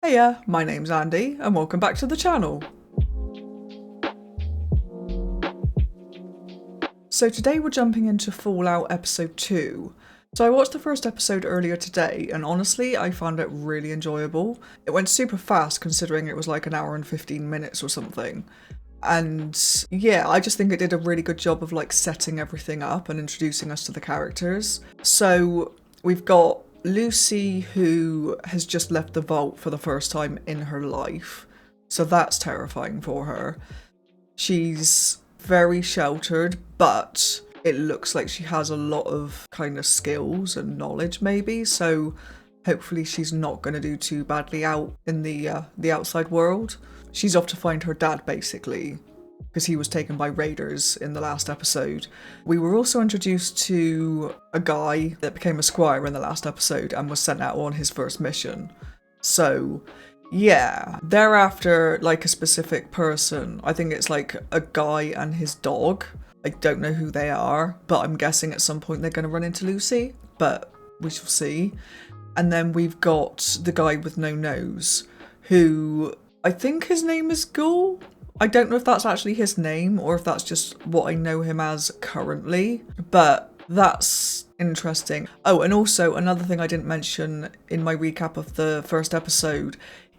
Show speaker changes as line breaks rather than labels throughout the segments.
Hiya, my name's Andy and welcome back to the channel. So today we're jumping into Fallout episode 2. So I watched the first episode earlier today and honestly I found it really enjoyable. It went super fast considering it was like an hour and 15 minutes or something. And yeah, I just think it did a really good job of like setting everything up and introducing us to the characters. So we've got Lucy, who has just left the vault for the first time in her life. So that's terrifying for her. She's very sheltered, but it looks like she has a lot of kind of skills and knowledge maybe. So hopefully she's not going to do too badly out in the outside world. She's off to find her dad basically, because he was taken by raiders in the last episode. We were also introduced to a guy that became a squire in the last episode and was sent out on his first mission. So yeah, they're after like a specific person. I think it's like a guy and his dog. I don't know who they are, but I'm guessing at some point they're going to run into Lucy, but we shall see. And then we've got the guy with no nose, who I think his name is Ghoul. I don't know if that's actually his name or if that's just what I know him as currently, but that's interesting. Oh, and also another thing I didn't mention in my recap of the first episode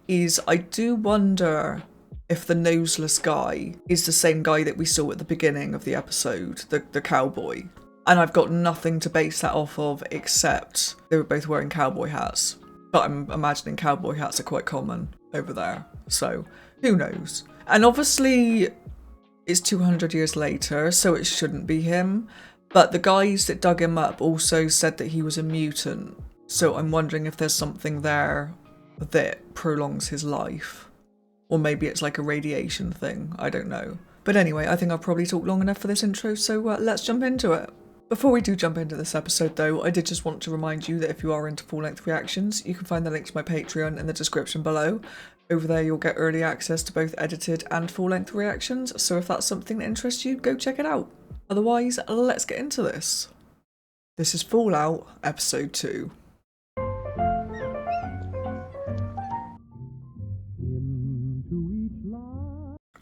is I do wonder if the noseless guy is the same guy that we saw at the beginning of the episode, the cowboy. And I've got nothing to base that off of except they were both wearing cowboy hats. But I'm imagining cowboy hats are quite common over there, so who knows? And obviously it's 200 years later, so it shouldn't be him. But the guys that dug him up also said that he was a mutant. So I'm wondering if there's something there that prolongs his life. Or maybe it's like a radiation thing, I don't know. But anyway, I think I've probably talked long enough for this intro, so let's jump into it. Before we do jump into this episode though, I did just want to remind you that if you are into full-length reactions, you can find the link to my Patreon in the description below. Over there you'll get early access to both edited and full-length reactions, so if that's something that interests you, go check it out. Otherwise, let's get into this. This is Fallout episode 2.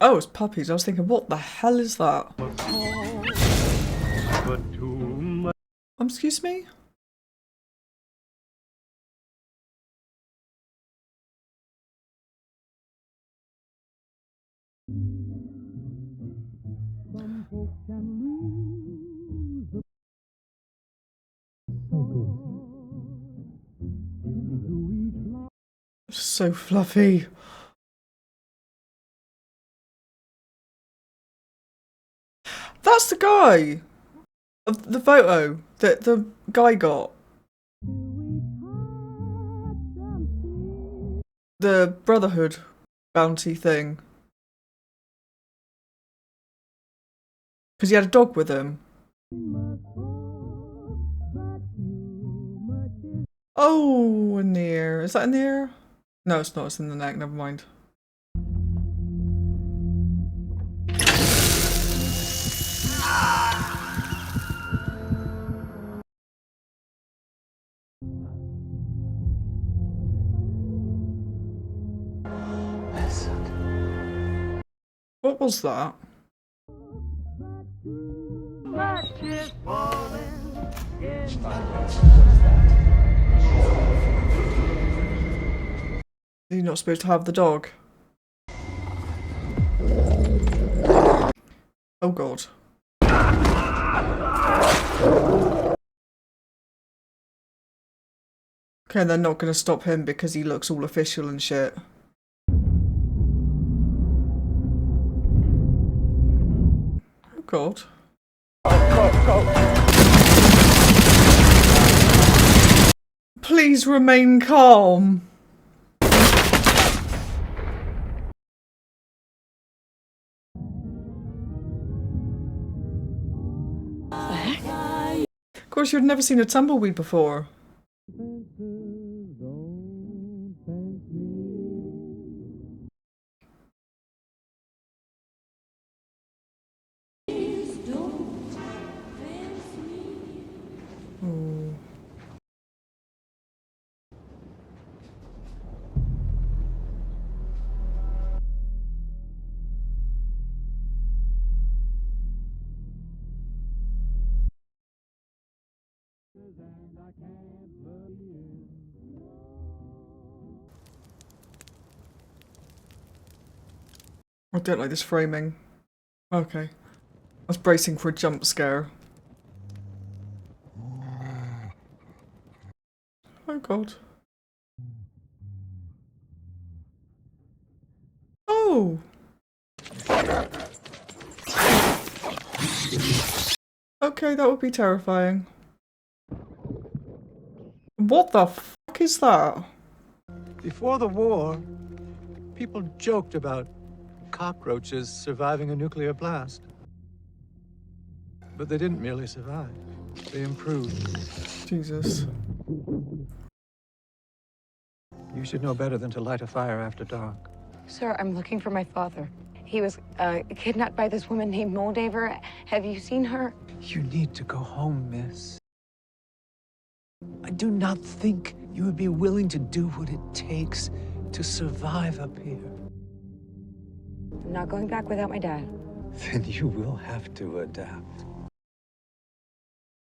Oh, it's puppies. I was thinking, what the hell is that? Excuse me? So fluffy. That's the guy of the photo that the guy got. The Brotherhood bounty thing. Because he had a dog with him. Oh, in the ear. Is that in the ear? No, it's not. It's in the neck. Never mind. What was that? You're not supposed to have the dog. Oh god. Okay, they're not going to stop him because he looks all official and shit. Oh god. Please remain calm. Of course, you'd never seen a tumbleweed before. Oh. I don't like this framing. Okay. I was bracing for a jump scare. Oh god. Oh! Okay, that would be terrifying. What the fuck is that?
Before the war, people joked about cockroaches surviving a nuclear blast. But they didn't merely survive. They improved.
Jesus.
You should know better than to light a fire after dark.
Sir, I'm looking for my father. He was kidnapped by this woman named Moldaver. Have you seen her?
You need to go home, miss. I do not think you would be willing to do what it takes to survive up here.
I'm not going back without my dad.
Then you will have to adapt.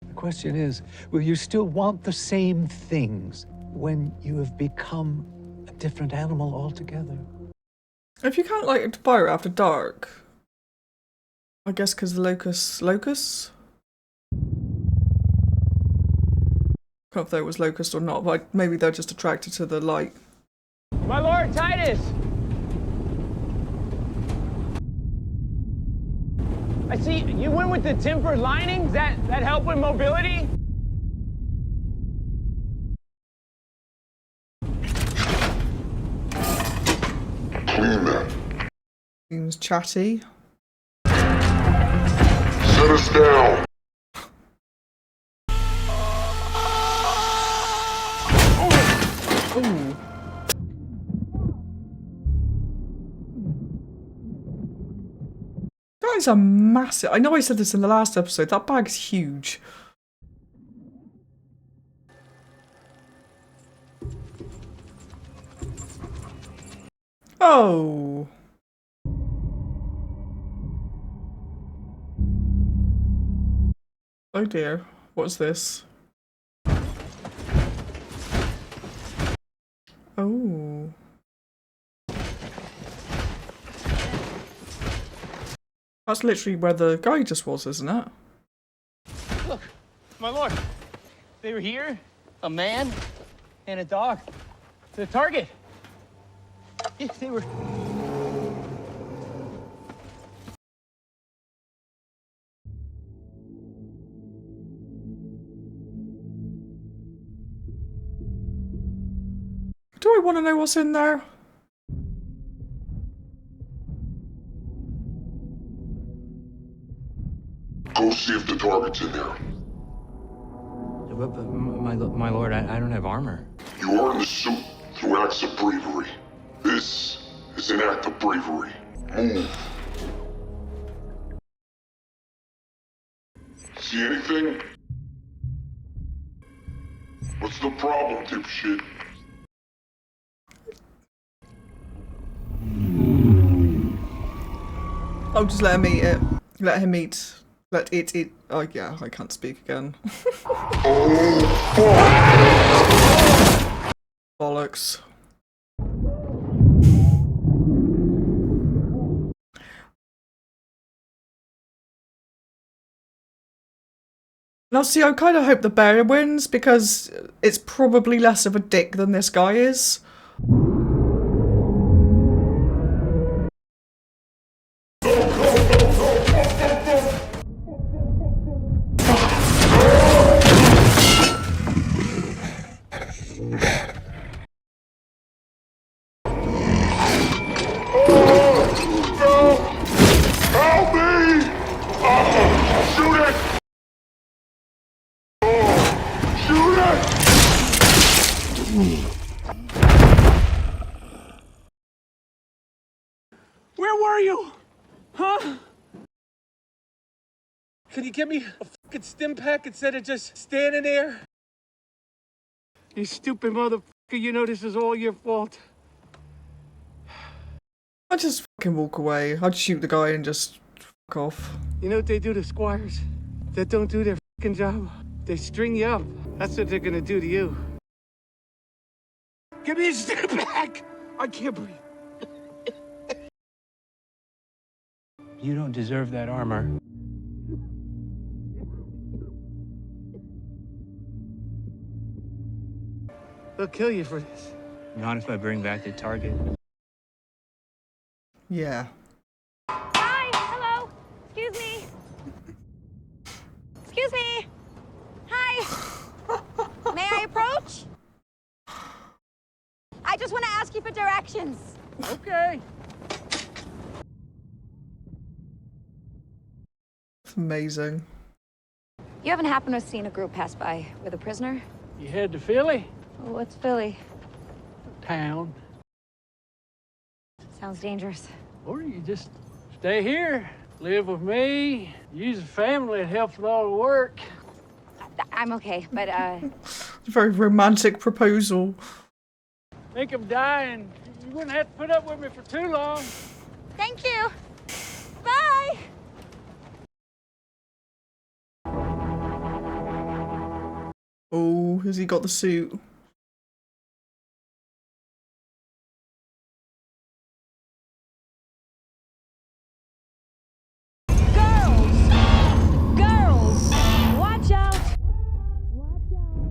The question is, will you still want the same things when you have become a different animal altogether?
If you can't light a fire after dark, I guess because the locust? I can't know if there was locust or not, but maybe they're just attracted to the light.
My Lord Titus! I see you went with the tempered linings. That help with mobility?
Clean that.
Seems chatty.
Set us down.
Ooh. That is a massive... I know I said this in the last episode. That bag's huge. Oh. Oh dear. What's this? Oh. That's literally where the guy just was, isn't it?
Look, my Lord. They were here. A man and a dog. The target. Yes, they were...
Do I want to know what's in there?
Go see if the target's in there.
But my Lord, I don't have armor.
You earned the suit through acts of bravery. This is an act of bravery. Move. See anything? What's the problem, dipshit?
Oh, just let him eat it. Let him eat. Let it eat. Oh yeah, I can't speak again. Bollocks. Now see, I kind of hope the bear wins because it's probably less of a dick than this guy is.
Help me! Shoot it! Shoot it!
Where were you? Huh? Can you give me a fucking stim pack instead of just standing there? You stupid motherfucker, you know this is all your fault.
I'd just fucking walk away. I'd shoot the guy and just fuck off.
You know what they do to squires that don't do their fucking job? They string you up.
That's what they're gonna do to you. Give me a step back! I can't breathe.
You don't deserve that armor.
They'll kill you for this.
Not if I bring back the target.
Yeah.
Hi, hello. Excuse me. Excuse me. Hi. May I approach? I just want to ask you for directions.
Okay.
It's amazing.
You haven't happened to have seen a group pass by with a prisoner?
You head to Philly?
Oh, what's Philly?
Town.
Sounds dangerous.
Or you just stay here, live with me, use the family to help with all the work.
I'm okay, but
It's a very romantic proposal.
Think I'm dying. You wouldn't have to put up with me for too long.
thank you. Bye.
Oh, has he got the suit?
Girls, watch out. Watch out.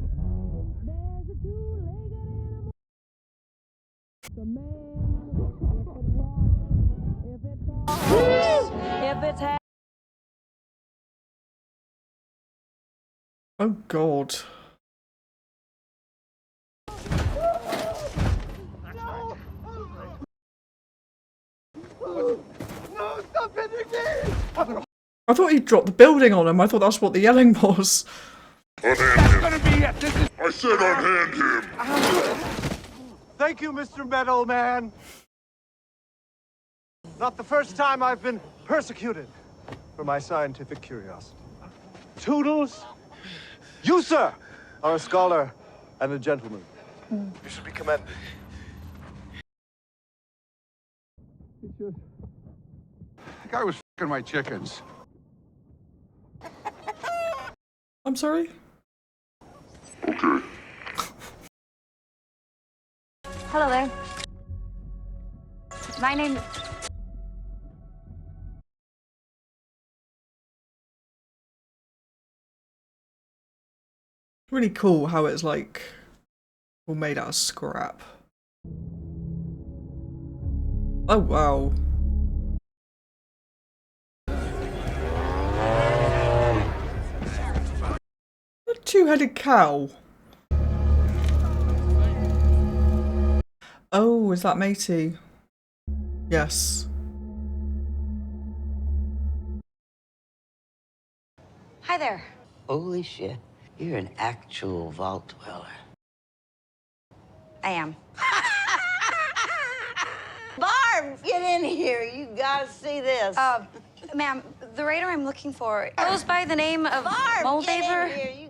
There's a two-legged animal. The man, if it walks, if it's
Oh god. I thought he dropped the building on him. I thought that's what the yelling was.
Unhand him. I said unhand him.
Thank you, Mr. Meadow Man. Not the first time I've been persecuted for my scientific curiosity. Toodles, you, sir, are a scholar and a gentleman. You should be commended.
The guy was f***ing my chickens.
I'm sorry?
Okay.
Hello there. My name.
Really cool how it's like all made out of scrap. Oh wow. A two-headed cow. Oh, is that matey? Yes.
Hi there.
Holy shit, you're an actual vault dweller.
I am.
Barb, get in here. You gotta see this.
Ma'am, the raider I'm looking for goes by the name of
Barb, get
Moldaver.
in here.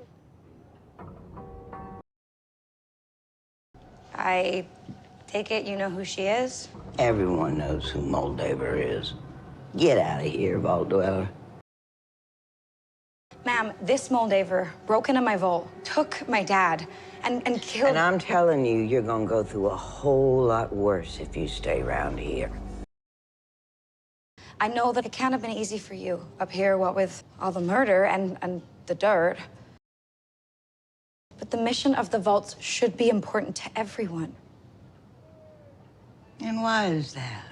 I take it you know who she is?
Everyone knows who Moldaver is. Get out of here, vault dweller.
Ma'am, this Moldaver broke into my vault, took my dad, and killed.
And I'm telling you, you're gonna go through a whole lot worse if you stay around here.
I know that it can't have been easy for you up here, what with all the murder and the dirt. But the mission of the vaults should be important to everyone.
And why is that?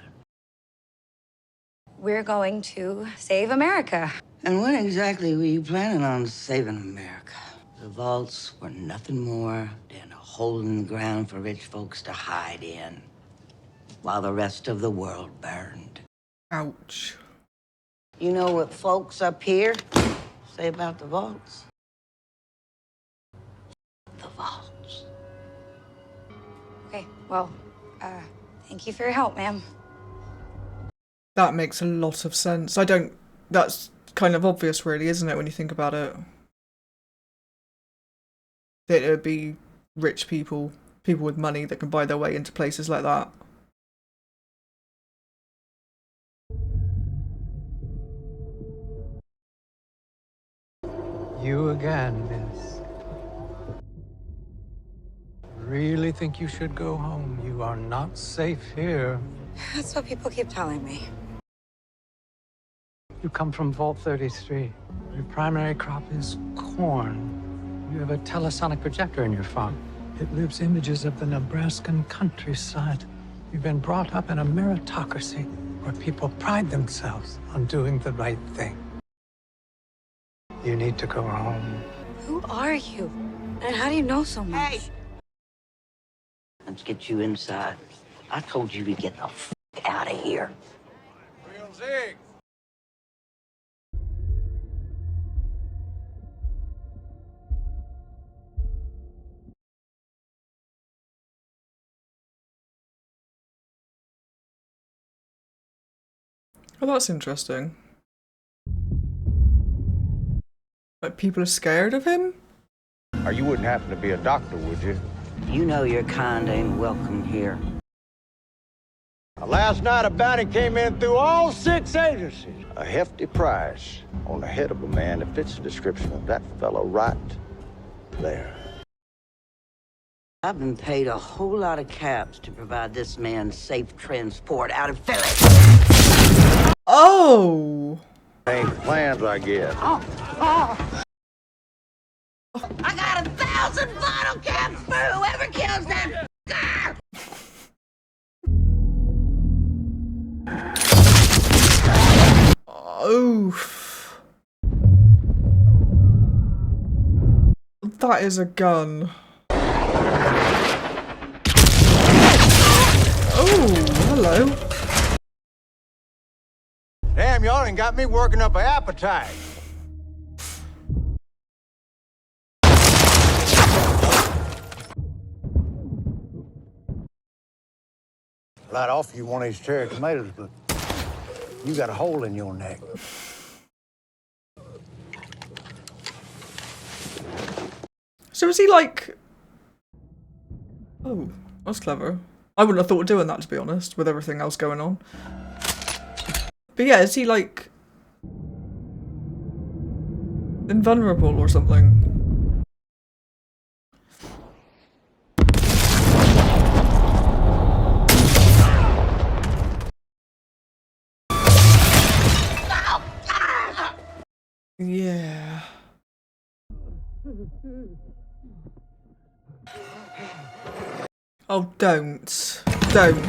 We're going to save America.
And when exactly were you planning on saving America? The vaults were nothing more than a hole in the ground for rich folks to hide in, while the rest of the world burned.
Ouch.
You know what folks up here say about the vaults? The vaults.
Okay, well, thank you for your help, ma'am.
That makes a lot of sense. That's kind of obvious really, isn't it, when you think about it? That it would be rich people, people with money that can buy their way into places like that.
You again, miss. really think you should go home. You are not safe here.
That's what people keep telling me.
You come from Vault 33. Your primary crop is corn. You have a telesonic projector in your farm. It lives images of the Nebraskan countryside. You've been brought up in a meritocracy where people pride themselves on doing the right thing. You need to go home.
Who are you? And how do you know so much?
Hey! Let's get you inside. I told you to get the f out of here.
Real zig.
Oh, that's interesting. Like, people are scared of him?
You wouldn't happen to be a doctor, would you?
You know your kind ain't welcome here.
Last night, a bounty came in through all 6 agencies. A hefty price on the head of a man that fits the description of that fellow right there.
I've been paid a whole lot of caps to provide this man safe transport out of Philly.
Oh!
Ain't plans, I guess.
I got 1,000 bottle caps for whoever kills that f***er!
Oof. That is a gun. Oh, hello.
Damn, y'all ain't got me working up an appetite. I'd offer you one of these cherry tomatoes, but you got a hole in your neck.
So is he like... Oh, that's clever. I wouldn't have thought of doing that, to be honest, with everything else going on. But yeah, is he like... invulnerable or something? Yeah. Oh, don't. Don't.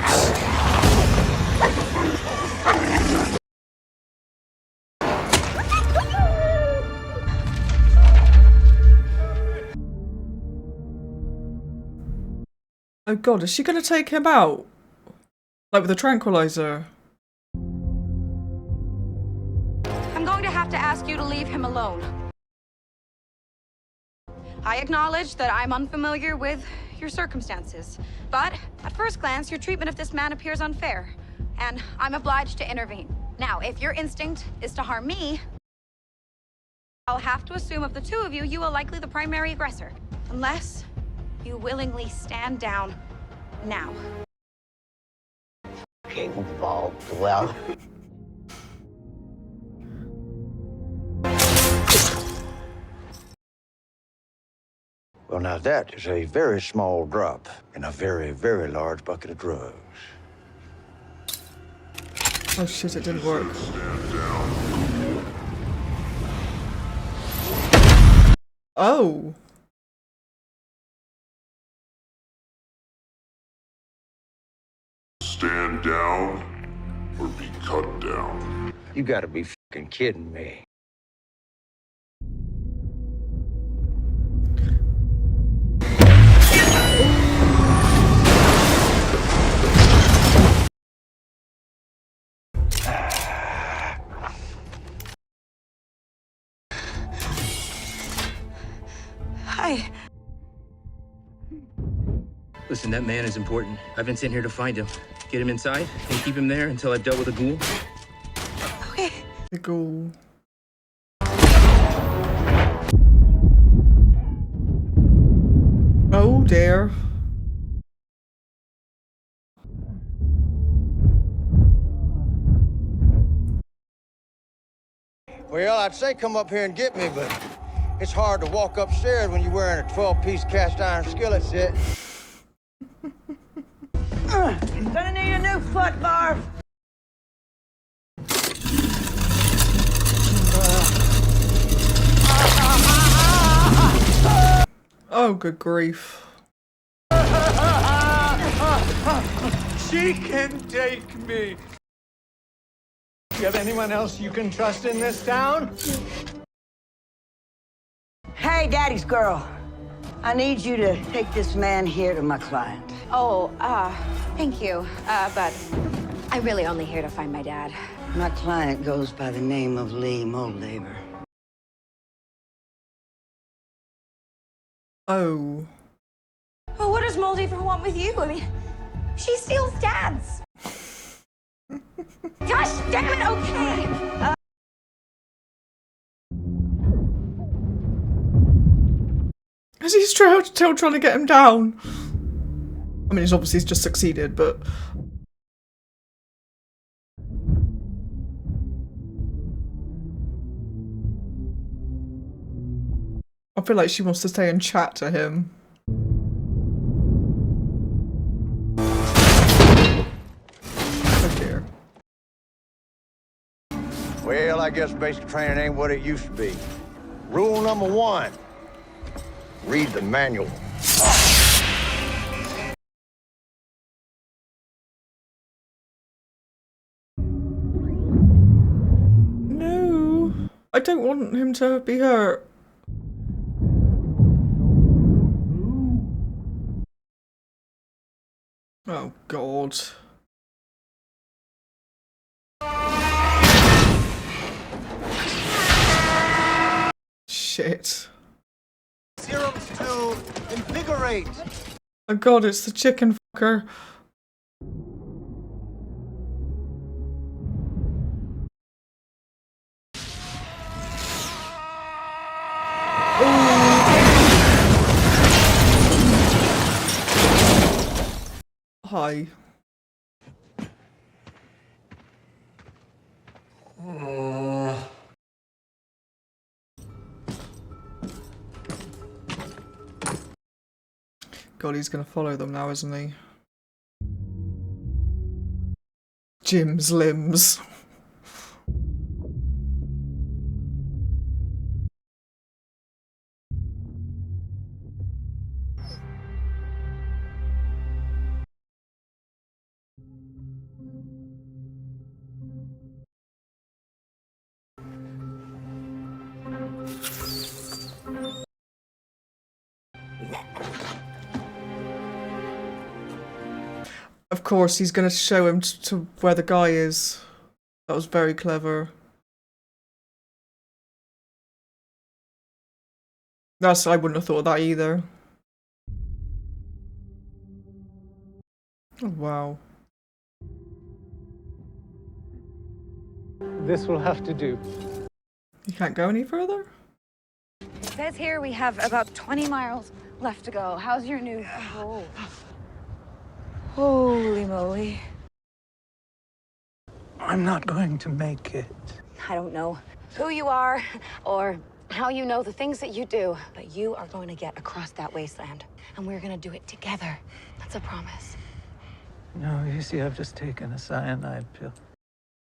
Oh god, is she gonna take him out? Like with a tranquilizer?
I'm going to have to ask you to leave him alone. I acknowledge that I'm unfamiliar with your circumstances, but at first glance, your treatment of this man appears unfair, and I'm obliged to intervene. Now, if your instinct is to harm me, I'll have to assume of the two of you, you are likely the primary aggressor, unless you willingly stand down now.
Game ball, well.
Well, now that is a very small drop in a very, very large bucket of drugs.
Oh shit, it didn't work. Oh.
Stand down or be cut down.
You gotta be fucking kidding me.
Hi.
Listen, that man is important. I've been sent here to find him. Get him inside and keep him there until I've dealt with the ghoul.
Okay.
The ghoul. Oh dear.
Well, I'd say come up here and get me, but it's hard to walk upstairs when you're wearing a 12-piece cast iron skillet set.
foot, Marv!
Oh, good grief.
She can take me. Do you have anyone else you can trust in this town?
Hey, Daddy's girl. I need you to take this man here to my client.
Oh, thank you. But I'm really only here to find my dad.
My client goes by the name of Lee Moldaver.
Oh.
Well, what does Moldaver want with you? I mean, she steals dads. Gosh damn it, okay.
Is he still trying to get him down? I mean, he's obviously just succeeded, but... I feel like she wants to stay and chat to him. Oh dear.
Well, I guess basic training ain't what it used to be. Rule number 1, read the manual.
No. I don't want him to be hurt. Oh, God. Shit.
Serums to invigorate.
Oh, God, it's the chicken fucker. Hi. God, he's gonna follow them now, isn't he? Jim's limbs. Of course, he's going to show him to where the guy is. That was very clever. I wouldn't have thought of that either. Oh, wow.
This will have to do.
You can't go any further?
It says here we have about 20 miles left to go. How's your new... Oh. Holy moly.
I'm not going to make it.
I don't know who you are or how you know the things that you do, but you are going to get across that wasteland, and we're going to do it together. That's a promise.
No, you see, I've just taken a cyanide pill.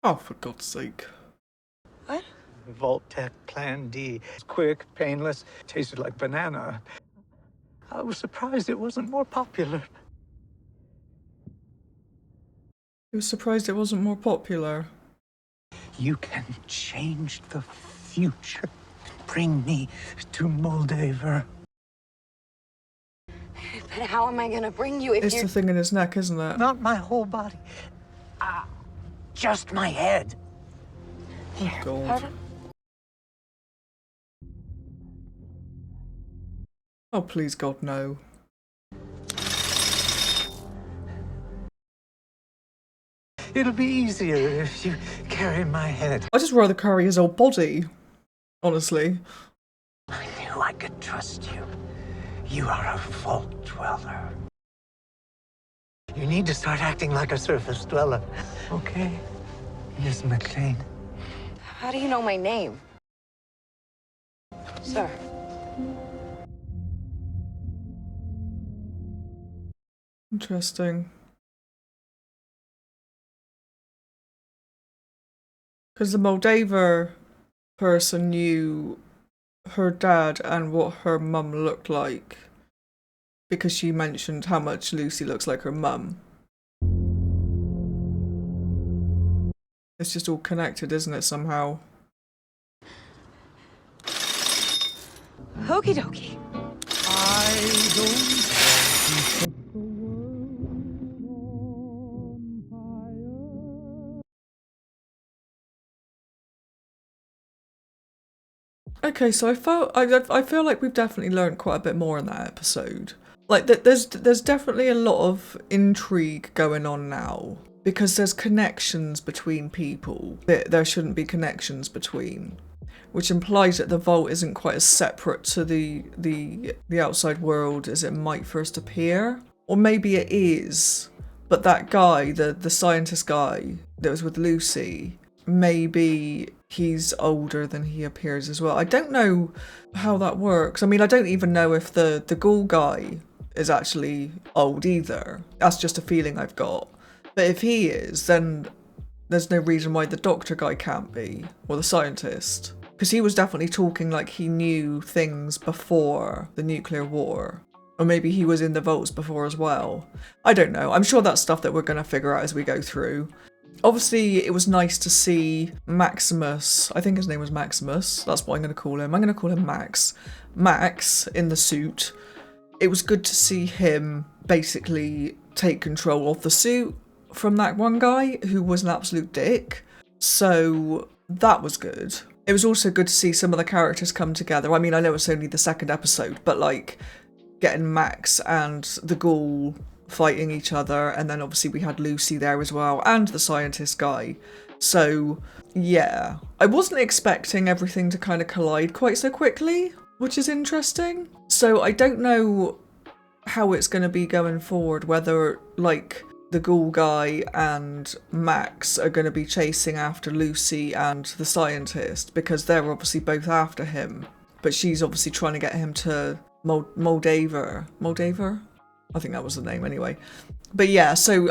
Oh, for God's sake.
What?
Vault-Tec Plan D. It's quick, painless, tasted like banana. I was surprised it wasn't more popular.
He was surprised it wasn't more popular.
You can change the future. Bring me to Moldaver.
But how am I going to bring you if
It's
you're...
the thing in his neck, isn't it?
Not my whole body. Just my head.
Oh, God.
Pardon?
Oh, please, God, no.
It'll be easier if you carry my head.
I'd just rather carry his old body, honestly.
I knew I could trust you. You are a vault dweller. You need to start acting like a surface dweller, okay? Miss McLean.
How do you know my name? Sir.
Interesting. Because the Moldaver person knew her dad and what her mum looked like. Because she mentioned how much Lucy looks like her mum. It's just all connected, isn't it, somehow?
Okie dokie.
Okay, so I feel like we've definitely learned quite a bit more in that episode. Like there's definitely a lot of intrigue going on now because there's connections between people that there shouldn't be connections between, which implies that the vault isn't quite as separate to the outside world as it might first appear. Or maybe it is, but that guy, the scientist guy that was with Lucy, maybe he's older than he appears as well. I don't know how that works. I mean, I don't even know if the ghoul guy is actually old either. That's just a feeling I've got. But if he is, then there's no reason why the doctor guy can't be, or the scientist. Because he was definitely talking like he knew things before the nuclear war. Or maybe he was in the vaults before as well. I don't know. I'm sure that's stuff that we're going to figure out as we go through. Obviously, it was nice to see Maximus. I think his name was Maximus. That's what I'm going to call him. I'm going to call him Max. Max in the suit. It was good to see him basically take control of the suit from that one guy who was an absolute dick. So that was good. It was also good to see some of the characters come together. I mean, I know it's only the second episode, but like getting Max and the ghoul fighting each other, and then obviously we had Lucy there as well, and the scientist guy. So yeah, I wasn't expecting everything to kind of collide quite so quickly, which is interesting. So I don't know how it's going to be going forward, whether like the ghoul guy and Max are going to be chasing after Lucy and the scientist, because they're obviously both after him, but she's obviously trying to get him to Moldaver. I think that was the name anyway. But yeah, so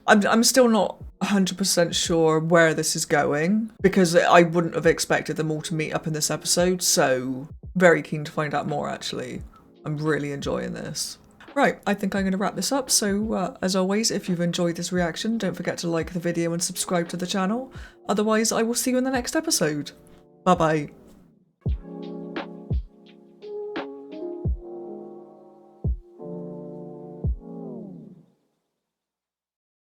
I'm still not 100% sure where this is going, because I wouldn't have expected them all to meet up in this episode, so very keen to find out more actually. I'm really enjoying this. Right, I think I'm going to wrap this up, so as always, if you've enjoyed this reaction, don't forget to like the video and subscribe to the channel. Otherwise, I will see you in the next episode. Bye bye.